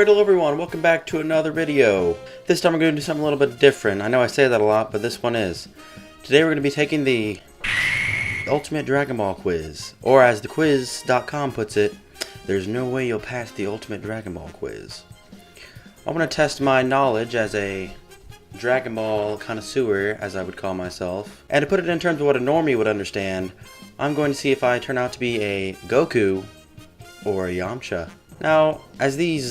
Alright, hello everyone, welcome back to another video. This time we're going to do something a little bit different. I know I say that a lot, but this one is. Today we're going to be taking the Ultimate Dragon Ball quiz. Or as the quiz.com puts it, there's no way you'll pass the Ultimate Dragon Ball quiz. I want to test my knowledge as a Dragon Ball connoisseur, as I would call myself. And to put it in terms of what a normie would understand, I'm going to see if I turn out to be a Goku or a Yamcha. Now, as these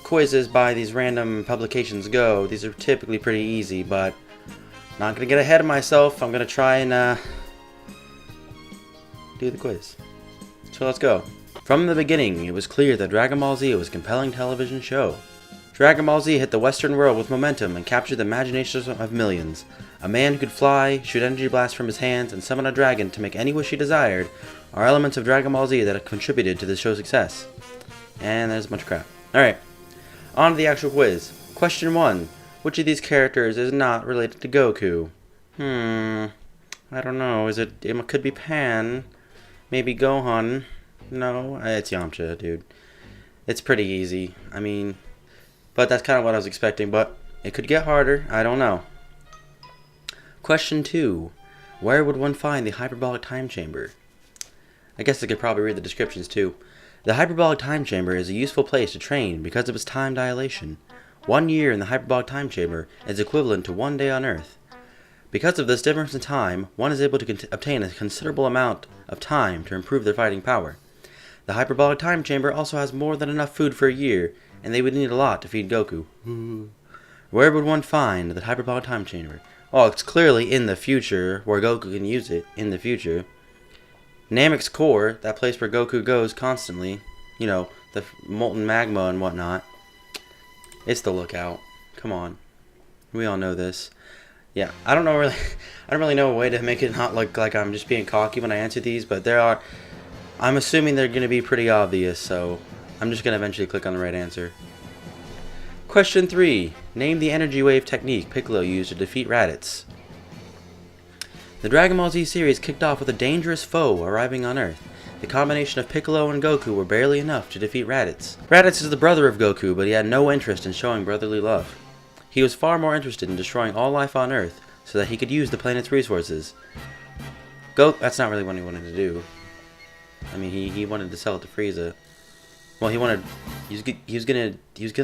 quizzes by these random publications go, these are typically pretty easy, but I'm not going to get ahead of myself. I'm going to try and do the quiz. So let's go. From the beginning, it was clear that Dragon Ball Z was a compelling television show. Dragon Ball Z hit the Western world with momentum and captured the imaginations of millions. A man who could fly, shoot energy blasts from his hands, and summon a dragon to make any wish he desired are elements of Dragon Ball Z that have contributed to the show's success. And there's a bunch of crap. Alright, on to the actual quiz. Question 1. Which of these characters is not related to Goku? I don't know. It could be Pan. Maybe Gohan. No, it's Yamcha, dude. It's pretty easy. I mean, but that's kind of what I was expecting, but it could get harder. I don't know. Question 2. Where would one find the hyperbolic time chamber? I guess I could probably read the descriptions too. The hyperbolic time chamber is a useful place to train because of its time dilation. 1 year in the hyperbolic time chamber is equivalent to 1 day on Earth. Because of this difference in time, one is able to obtain a considerable amount of time to improve their fighting power. The hyperbolic time chamber also has more than enough food for a year, and they would need a lot to feed Goku. Where would one find the hyperbolic time chamber? Oh, it's clearly in the future, where Goku can use it in the future. Namek's core, that place where Goku goes constantly, you know, the molten magma and whatnot. It's the lookout. Come on, we all know this. Yeah, I don't really know a way to make it not look like I'm just being cocky when I answer these, but I'm assuming they're going to be pretty obvious, so I'm just going to eventually click on the right answer. Question 3. Name the energy wave technique Piccolo used to defeat Raditz. The Dragon Ball Z series kicked off with a dangerous foe arriving on Earth. The combination of Piccolo and Goku were barely enough to defeat Raditz. Raditz is the brother of Goku, but he had no interest in showing brotherly love. He was far more interested in destroying all life on Earth so that he could use the planet's resources. That's not really what he wanted to do. I mean, he wanted to sell it to Frieza. Well, he was gonna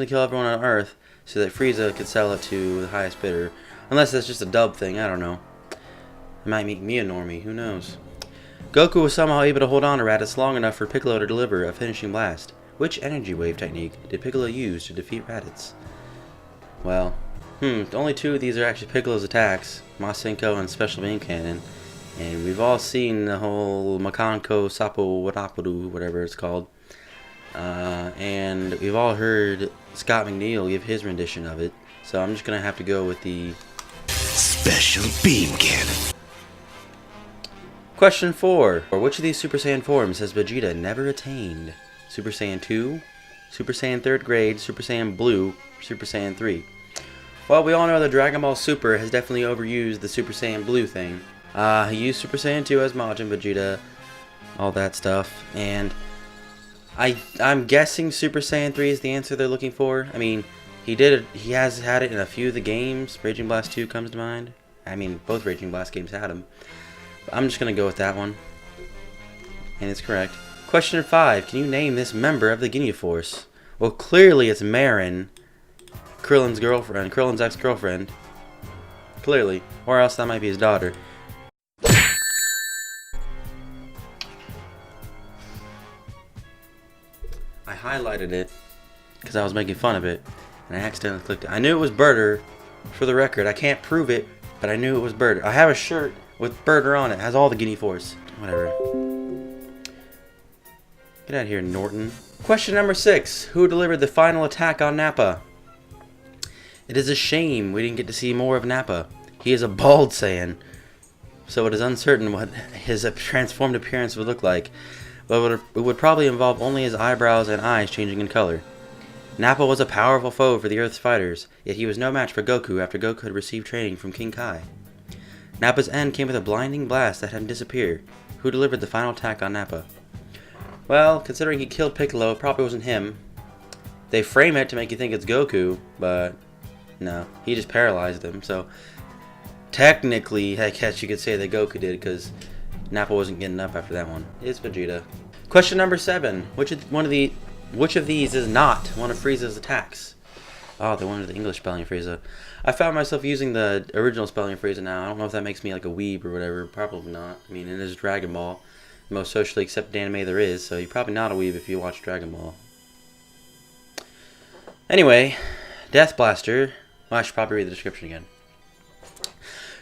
kill everyone on Earth so that Frieza could sell it to the highest bidder. Unless that's just a dub thing, I don't know. It might make me a normie, who knows. Goku was somehow able to hold on to Raditz long enough for Piccolo to deliver a finishing blast. Which energy wave technique did Piccolo use to defeat Raditz? Well, only 2 of these are actually Piccolo's attacks, Masenko and Special Beam Cannon. And we've all seen the whole Makanko Sapo Wadapudu, whatever it's called. And we've all heard Scott McNeil give his rendition of it. So I'm just going to have to go with the Special Beam Cannon. Question 4. Which of these Super Saiyan forms has Vegeta never attained? Super Saiyan 2, Super Saiyan 3rd grade, Super Saiyan Blue, Super Saiyan 3. Well, we all know that Dragon Ball Super has definitely overused the Super Saiyan Blue thing. He used Super Saiyan 2 as Majin Vegeta, all that stuff, and I'm guessing Super Saiyan 3 is the answer they're looking for. I mean, he has had it in a few of the games. Raging Blast 2 comes to mind. I mean, both Raging Blast games had him. But I'm just going to go with that one. And it's correct. Question 5. Can you name this member of the Ginyu Force? Well, clearly it's Marin, Krillin's girlfriend, Krillin's ex-girlfriend. Clearly. Or else that might be his daughter. I highlighted it because I was making fun of it, and I accidentally clicked it. I knew it was Birder, for the record. I can't prove it, but I knew it was Birder. I have a shirt with Birder on it. It has all the Ginyu Force. Whatever. Get out of here, Norton. Question number 6. Who delivered the final attack on Nappa? It is a shame we didn't get to see more of Nappa. He is a bald Saiyan, so it is uncertain what his transformed appearance would look like. But it would probably involve only his eyebrows and eyes changing in color. Nappa was a powerful foe for the Earth's fighters, yet he was no match for Goku after Goku had received training from King Kai. Nappa's end came with a blinding blast that hadn't disappeared. Who delivered the final attack on Nappa? Well, considering he killed Piccolo, it probably wasn't him. They frame it to make you think it's Goku, but no, he just paralyzed him. So technically, I guess you could say that Goku did, because Nappa wasn't getting up after that one. It's Vegeta. Question number 7. Which of these is not one of Frieza's attacks? Oh, the one with the English spelling of Frieza. I found myself using the original spelling of Frieza now. I don't know if that makes me like a weeb or whatever. Probably not. I mean, it is Dragon Ball. The most socially accepted anime there is, so you're probably not a weeb if you watch Dragon Ball. Anyway, Death Blaster. Well, I should probably read the description again.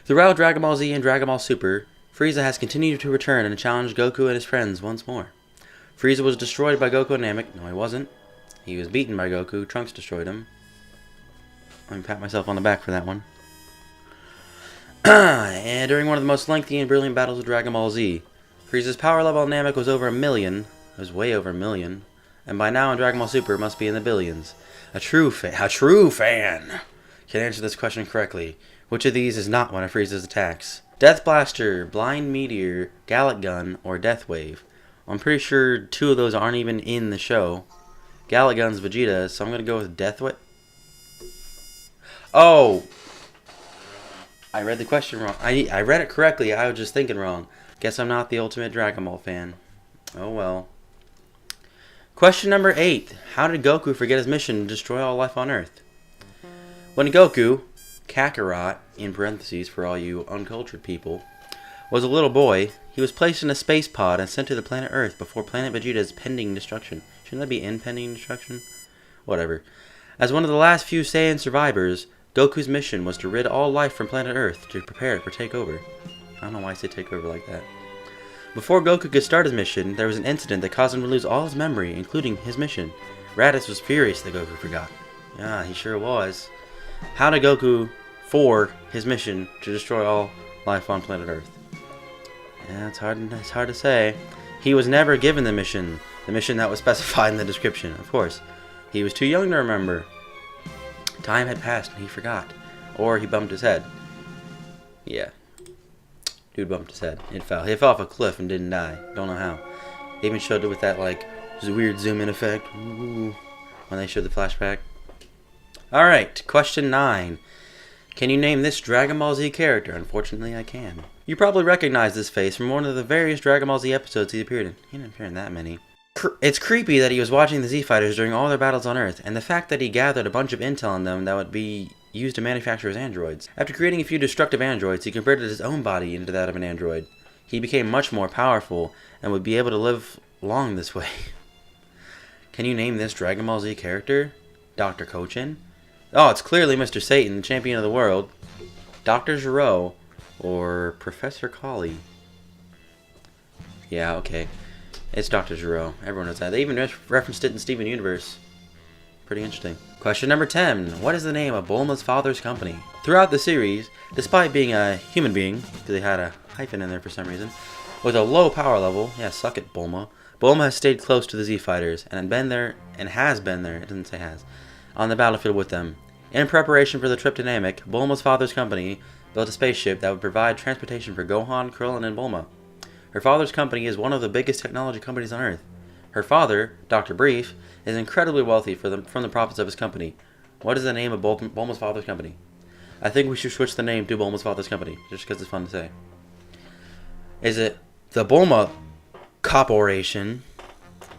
Throughout Dragon Ball Z and Dragon Ball Super, Frieza has continued to return and challenge Goku and his friends once more. Frieza was destroyed by Goku and Namek. No, he wasn't. He was beaten by Goku. Trunks destroyed him. Let me pat myself on the back for that one. And during one of the most lengthy and brilliant battles of Dragon Ball Z, Frieza's power level on Namek was over 1 million. It was way over 1 million. And by now in Dragon Ball Super, it must be in the billions. A true fan can answer this question correctly. Which of these is not one of Frieza's attacks? Death Blaster, Blind Meteor, Gallic Gun, or Death Wave? I'm pretty sure 2 of those aren't even in the show. Gallic Gun's Vegeta, so I'm going to go with Death Wave. Oh! I read the question wrong. I read it correctly, I was just thinking wrong. Guess I'm not the ultimate Dragon Ball fan. Oh well. Question number 8. How did Goku forget his mission to destroy all life on Earth? When Goku, Kakarot, in parentheses for all you uncultured people, was a little boy, he was placed in a space pod and sent to the planet Earth before planet Vegeta's pending destruction. Shouldn't that be impending destruction? Whatever. As one of the last few Saiyan survivors, Goku's mission was to rid all life from planet Earth to prepare it for takeover. I don't know why I say takeover like that. Before Goku could start his mission, there was an incident that caused him to lose all his memory, including his mission. Raditz was furious that Goku forgot. Yeah, he sure was. How did Goku for his mission to destroy all life on planet Earth? Yeah, it's hard to say. He was never given the mission that was specified in the description, of course. He was too young to remember. Time had passed and he forgot. Or he bumped his head. Yeah. Dude bumped his head. It fell. He fell off a cliff and didn't die. Don't know how. They even showed it with that, like, weird zoom-in effect. Ooh, when they showed the flashback. Alright, question 9. Can you name this Dragon Ball Z character? Unfortunately, I can. You probably recognize this face from one of the various Dragon Ball Z episodes he appeared in. He didn't appear in that many. It's creepy that he was watching the Z Fighters during all their battles on Earth, and the fact that he gathered a bunch of intel on them that would be used to manufacture his androids. After creating a few destructive androids, he converted his own body into that of an android. He became much more powerful, and would be able to live long this way. Can you name this Dragon Ball Z character? Dr. Kochin? Oh, it's clearly Mr. Satan, the champion of the world. Dr. Gero, or Professor Kali. Yeah, okay. It's Dr. Gero. Everyone knows that. They even referenced it in Steven Universe. Pretty interesting. Question number 10. What is the name of Bulma's father's company? Throughout the series, despite being a human being, because they had a hyphen in there for some reason, with a low power level, yeah, suck it, Bulma. Bulma has stayed close to the Z Fighters, and has been there, it doesn't say has, on the battlefield with them. In preparation for the trip to Namek, Bulma's father's company built a spaceship that would provide transportation for Gohan, Krillin, and Bulma. Her father's company is one of the biggest technology companies on Earth. Her father, Dr. Brief, is incredibly wealthy from the profits of his company. What is the name of Bulma's father's company? I think we should switch the name to Bulma's father's company, just because it's fun to say. Is it the Bulma Corporation,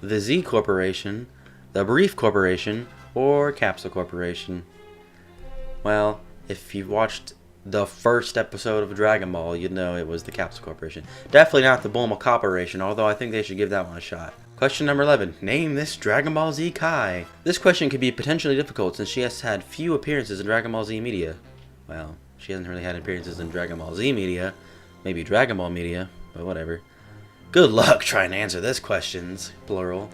the Z Corporation, the Brief Corporation, or Capsule Corporation? Well, if you've watched the first episode of Dragon Ball, you'd know it was the Capsule Corporation. Definitely not the Bulma Corporation, although I think they should give that one a shot. Question number 11. Name this Dragon Ball Z Kai. This question could be potentially difficult since she has had few appearances in Dragon Ball Z media. Well, she hasn't really had appearances in Dragon Ball Z media. Maybe Dragon Ball media, but whatever. Good luck trying to answer this questions, plural.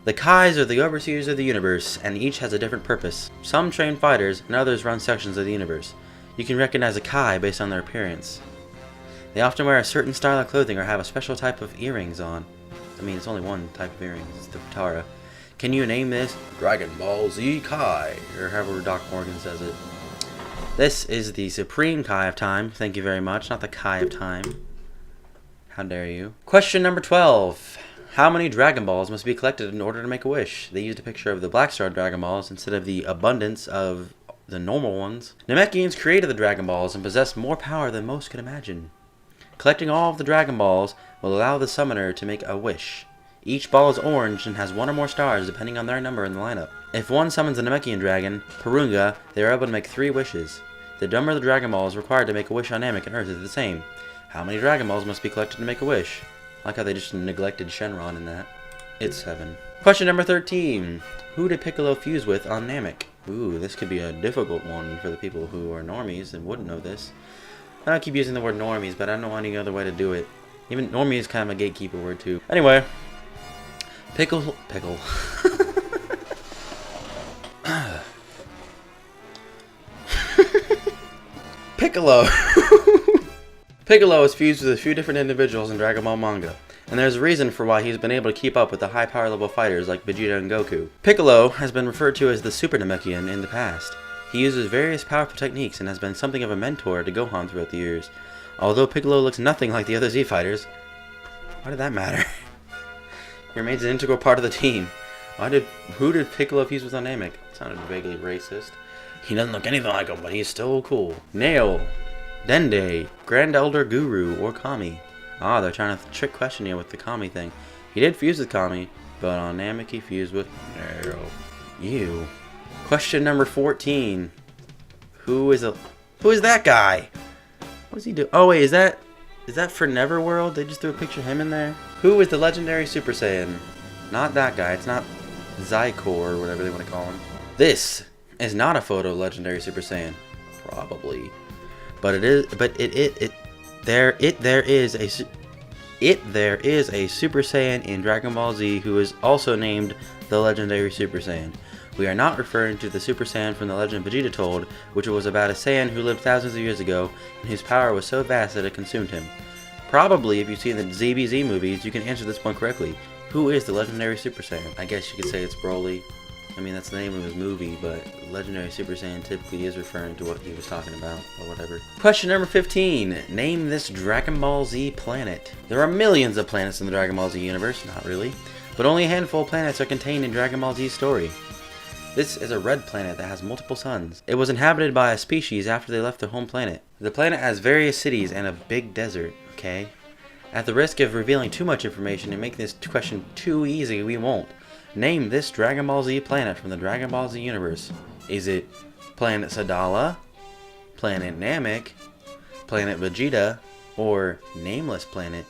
The Kais are the overseers of the universe, and each has a different purpose. Some train fighters, and others run sections of the universe. You can recognize a Kai based on their appearance. They often wear a certain style of clothing or have a special type of earrings on. I mean, it's only one type of earrings, it's the Futara. Can you name this Dragon Ball Z Kai, or however Doc Morgan says it? This is the Supreme Kai of Time, thank you very much, not the Kai of Time. How dare you. Question number 12. How many Dragon Balls must be collected in order to make a wish? They used a picture of the Black Star Dragon Balls instead of the abundance of the normal ones. Namekians created the Dragon Balls and possessed more power than most could imagine. Collecting all of the Dragon Balls will allow the summoner to make a wish. Each ball is orange and has one or more stars depending on their number in the lineup. If one summons a Namekian dragon, Purunga, they are able to make 3 wishes. The number of the Dragon Balls required to make a wish on Namek and Earth is the same. How many Dragon Balls must be collected to make a wish? I like how they just neglected Shenron in that. It's 7. Question number 13. Who did Piccolo fuse with on Namek? Ooh, this could be a difficult one for the people who are normies and wouldn't know this. I keep using the word normies, but I don't know any other way to do it. Even normie is kind of a gatekeeper word too. Anyway, Pickle. Piccolo. Piccolo is fused with a few different individuals in Dragon Ball manga, and there's a reason for why he's been able to keep up with the high power level fighters like Vegeta and Goku. Piccolo has been referred to as the Super Namekian in the past. He uses various powerful techniques and has been something of a mentor to Gohan throughout the years. Although Piccolo looks nothing like the other Z fighters, why did that matter? He remains an integral part of the team. Who did Piccolo fuse with on Namek? Sounded vaguely racist. He doesn't look anything like him, but he's still cool. Nail, Dende, Grand Elder Guru, or Kami. Ah, they're trying to trick question you with the Kami thing. He did fuse with Kami, but on Namek he fused with Nail. Ew. Question number 14. Who is that guy? What does he do? Oh wait, is that for Neverworld? They just threw a picture of him in there. Who is the legendary Super Saiyan? Not that guy. It's not Zycor or whatever they want to call him. This is not a photo of legendary Super Saiyan. Probably. But there is a Super Saiyan in Dragon Ball Z who is also named the legendary Super Saiyan. We are not referring to the Super Saiyan from the legend Vegeta told, which was about a Saiyan who lived thousands of years ago and whose power was so vast that it consumed him. Probably, if you've seen the ZBZ movies, you can answer this one correctly. Who is the legendary Super Saiyan? I guess you could say it's Broly. I mean, that's the name of his movie, but legendary Super Saiyan typically is referring to what he was talking about, or whatever. Question number 15. Name this Dragon Ball Z planet. There are millions of planets in the Dragon Ball Z universe, not really, but only a handful of planets are contained in Dragon Ball Z's story. This is a red planet that has multiple suns. It was inhabited by a species after they left their home planet. The planet has various cities and a big desert, okay? At the risk of revealing too much information and making this question too easy, we won't. Name this Dragon Ball Z planet from the Dragon Ball Z universe. Is it Planet Sadala, Planet Namek, Planet Vegeta, or Nameless Planet?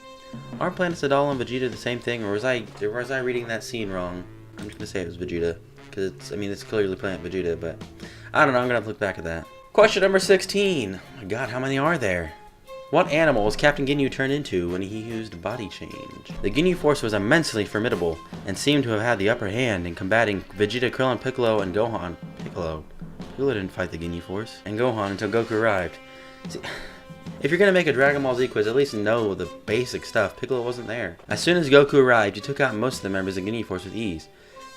Are Planet Sadala and Vegeta the same thing, or was I reading that scene wrong? I'm just gonna say it was Vegeta, because it's clearly Planet Vegeta, but I don't know. I'm gonna have to look back at that. Question number 16. Oh my God, how many are there? What animal was Captain Ginyu turned into when he used body change? The Ginyu Force was immensely formidable and seemed to have had the upper hand in combating Vegeta, Krillin, Piccolo, and Gohan. Piccolo didn't fight the Ginyu Force. And Gohan until Goku arrived. See, if you're gonna make a Dragon Ball Z quiz, at least know the basic stuff. Piccolo wasn't there. As soon as Goku arrived, he took out most of the members of Ginyu Force with ease.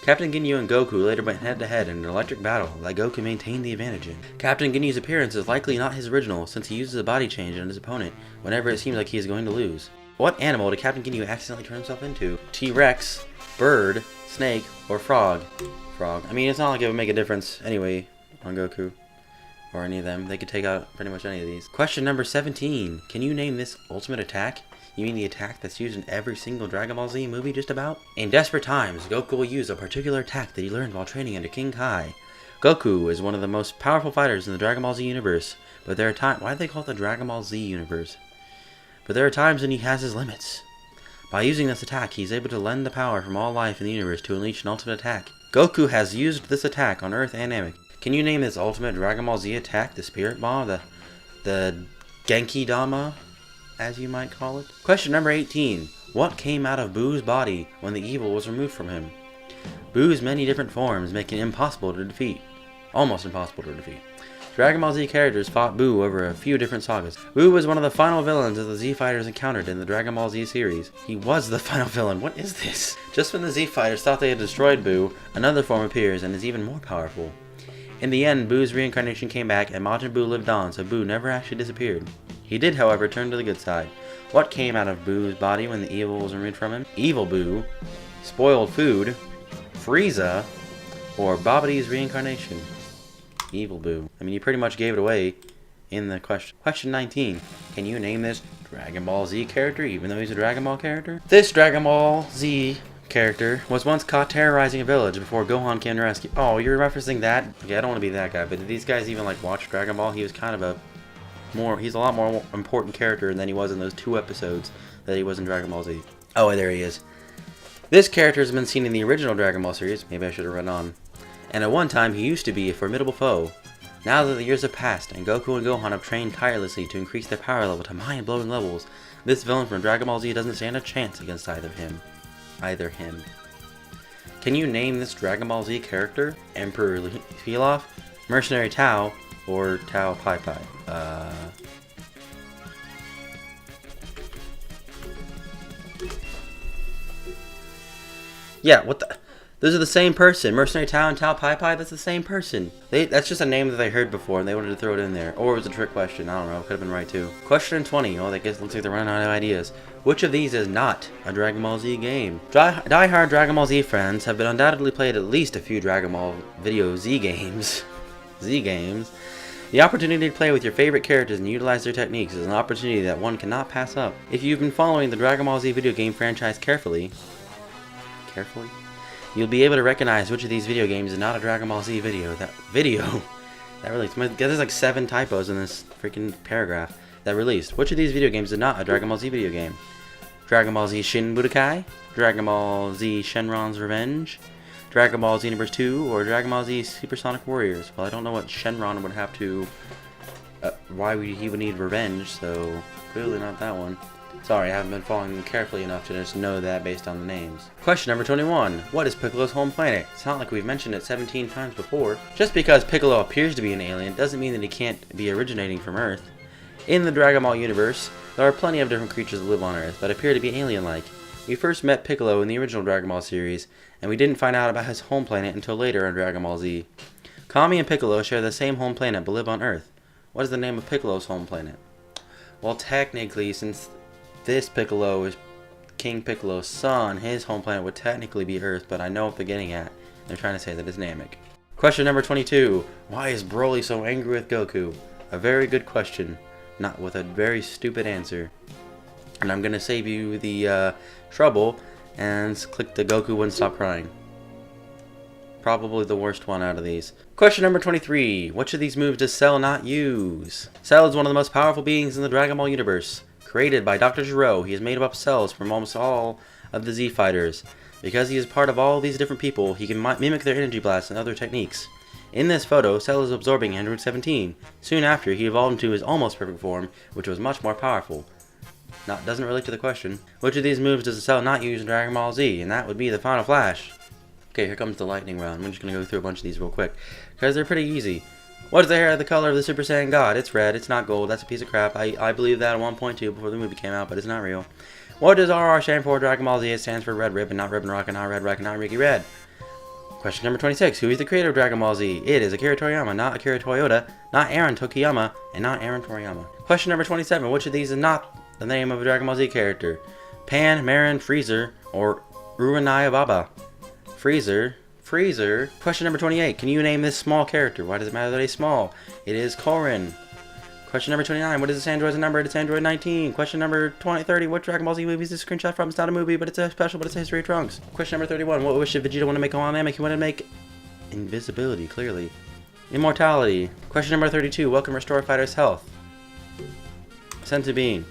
Captain Ginyu and Goku later went head-to-head in an electric battle that Goku maintained the advantage in. Captain Ginyu's appearance is likely not his original, since he uses a body change on his opponent whenever it seems like he is going to lose. What animal did Captain Ginyu accidentally turn himself into? T-Rex, bird, snake, or frog? Frog. I mean, it's not like it would make a difference anyway on Goku. Or any of them. They could take out pretty much any of these. Question number 17. Can you name this ultimate attack? You mean the attack that's used in every single Dragon Ball Z movie just about? In desperate times, Goku will use a particular attack that he learned while training under King Kai. Goku is one of the most powerful fighters in the Dragon Ball Z universe, but there are times— why do they call it the Dragon Ball Z universe? But there are times when he has his limits. By using this attack, he is able to lend the power from all life in the universe to unleash an ultimate attack. Goku has used this attack on Earth and Namek. Can you name this ultimate Dragon Ball Z attack? The Spirit Bomb? The Genki Dama, as you might call it? Question number 18. What came out of Boo's body when the evil was removed from him? Boo's many different forms make it impossible to defeat. Almost impossible to defeat. Dragon Ball Z characters fought Boo over a few different sagas. Boo was one of the final villains that the Z Fighters encountered in the Dragon Ball Z series. He was the final villain. What is this? Just when the Z Fighters thought they had destroyed Boo, another form appears and is even more powerful. In the end, Boo's reincarnation came back and Majin Buu lived on, so Boo never actually disappeared. He did, however, turn to the good side. What came out of Boo's body when the evil was removed from him? Evil Boo, spoiled food, Frieza, or Babbidi's reincarnation? Evil Boo. I mean, you pretty much gave it away in the question. Question 19. Can you name this Dragon Ball Z character, even though he's a Dragon Ball character? This Dragon Ball Z character was once caught terrorizing a village before Gohan came to rescue. Oh, you're referencing that? Okay, I don't want to be that guy, but did these guys even like watch Dragon Ball? He was kind of he's a lot more important character than he was in those 2 episodes that he was in Dragon Ball Z. Oh, there he is. This character has been seen in the original Dragon Ball series. Maybe I should have read on. And at one time, he used to be a formidable foe. Now that the years have passed, and Goku and Gohan have trained tirelessly to increase their power level to mind-blowing levels, this villain from Dragon Ball Z doesn't stand a chance against either him. Can you name this Dragon Ball Z character? Emperor Pilaf, Mercenary Tao, or Tao Pai Pai? Yeah, what the... Those are the same person. Mercenary Tao and Tao Pai Pai, that's the same person. That's just a name that they heard before and they wanted to throw it in there. Or it was a trick question. I don't know. It could have been right too. Question 20. Oh, that looks like they're running out of ideas. Which of these is not a Dragon Ball Z game? Die-hard Dragon Ball Z fans have been undoubtedly played at least a few Dragon Ball video Z games. The opportunity to play with your favorite characters and utilize their techniques is an opportunity that one cannot pass up. If you've been following the Dragon Ball Z video game franchise carefully, you'll be able to recognize which of these video games is not a Dragon Ball Z video. That released. There's like 7 typos in this freaking paragraph that released. Which of these video games is not a Dragon Ball Z video game? Dragon Ball Z Shin Budokai, Dragon Ball Z Shenron's Revenge, Dragon Ball Z Xenoverse 2, or Dragon Ball Z Supersonic Warriors. Well, I don't know what Shenron would have to... he would need revenge, so clearly not that one. Sorry, I haven't been following them carefully enough to just know that based on the names. Question number 21. What is Piccolo's home planet? It's not like we've mentioned it 17 times before. Just because Piccolo appears to be an alien doesn't mean that he can't be originating from Earth. In the Dragon Ball universe, there are plenty of different creatures that live on Earth that appear to be alien-like. We first met Piccolo in the original Dragon Ball series, and we didn't find out about his home planet until later in Dragon Ball Z. Kami and Piccolo share the same home planet but live on Earth. What is the name of Piccolo's home planet? Well, technically, since this Piccolo is King Piccolo's son, his home planet would technically be Earth, but I know what they're getting at. They're trying to say that it's Namek. Question number 22. Why is Broly so angry with Goku? A very good question, not with a very stupid answer. And I'm going to save you the trouble and click the Goku Wouldn't Stop Crying. Probably the worst one out of these. Question number 23. Which of these moves does Cell not use? Cell is one of the most powerful beings in the Dragon Ball universe. Created by Dr. Gero, he has made up cells from almost all of the Z fighters. Because he is part of all these different people, he can mimic their energy blasts and other techniques. In this photo, Cell is absorbing Android 17. Soon after, he evolved into his almost perfect form, which was much more powerful. Doesn't relate to the question. Which of these moves does Cell not use in Dragon Ball Z? And that would be the Final Flash. Okay, here comes the lightning round. I'm just going to go through a bunch of these real quick, because they're pretty easy. What is the hair of the color of the Super Saiyan God? It's red. It's not gold. That's a piece of crap. I believe that at 1.2 before the movie came out, but it's not real. What does RR stand for? Dragon Ball Z. It stands for Red Ribbon, not Ribbon Rocket, not Red Rocket, not Ricky Red. Question number 26. Who is the creator of Dragon Ball Z? It is Akira Toriyama, not Akira Toyota, not Aaron Tokiyama, and not Aaron Toriyama. Question number 27. Which of these is not the name of a Dragon Ball Z character? Pan, Marin, Freezer, or Uranai Baba? Freezer. Question number 28. Can you name this small character? Why does it matter that he's small? It is Korin. Question number 29. What is this android's number? It's Android 19. Question number 30. What Dragon Ball Z movie is this screenshot from? It's not a movie, but it's a special, but it's a history of Trunks. Question number 31. What wish did Vegeta want to make on Namek? He wanted to make invisibility, clearly. Immortality. Question number 32. What can restore a fighter's health? Senzu Bean.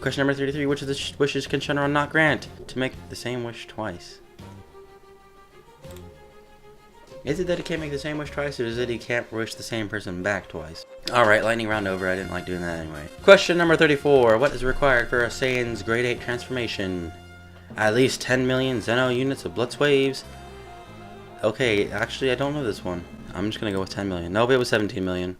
Question number 33. Which of the wishes can Shenron not grant? To make the same wish twice. Is it that he can't make the same wish twice, or is it he can't wish the same person back twice? Alright, lightning round over. I didn't like doing that anyway. Question number 34. What is required for a Saiyan's Grade 8 transformation? At least 10 million Zeno units of Blitz Waves. Okay, actually I don't know this one. I'm just gonna go with 10 million. Nope, it was 17 million.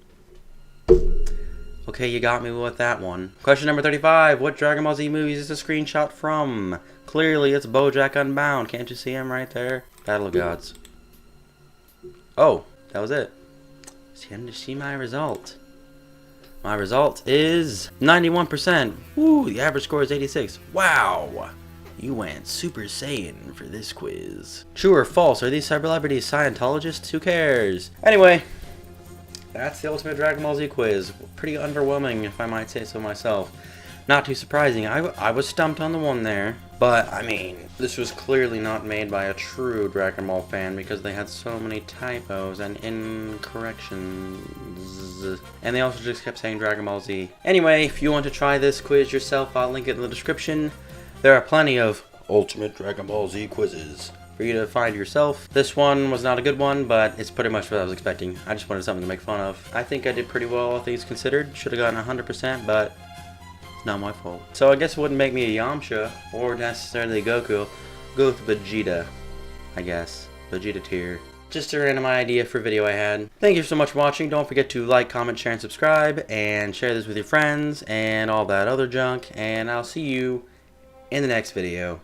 Okay, you got me with that one. Question number 35. What Dragon Ball Z movie is this a screenshot from? Clearly it's BoJack Unbound. Can't you see him right there? Battle of Gods. Oh, that was it. See my result. My result is 91%. Woo, the average score is 86. Wow! You went Super Saiyan for this quiz. True or false? Are these celebrities Scientologists? Who cares? Anyway, that's the Ultimate Dragon Ball Z quiz. Pretty underwhelming, if I might say so myself. Not too surprising. I was stumped on the one there. But, I mean, this was clearly not made by a true Dragon Ball fan because they had so many typos and incorrections. And they also just kept saying Dragon Ball Z. Anyway, if you want to try this quiz yourself, I'll link it in the description. There are plenty of Ultimate Dragon Ball Z quizzes for you to find yourself. This one was not a good one, but it's pretty much what I was expecting. I just wanted something to make fun of. I think I did pretty well, all things considered. Should have gotten 100%, but it's not my fault. So I guess it wouldn't make me a Yamcha, or necessarily Goku. Go with Vegeta, I guess. Vegeta tier. Just a random idea for a video I had. Thank you so much for watching. Don't forget to like, comment, share, and subscribe. And share this with your friends, and all that other junk. And I'll see you in the next video.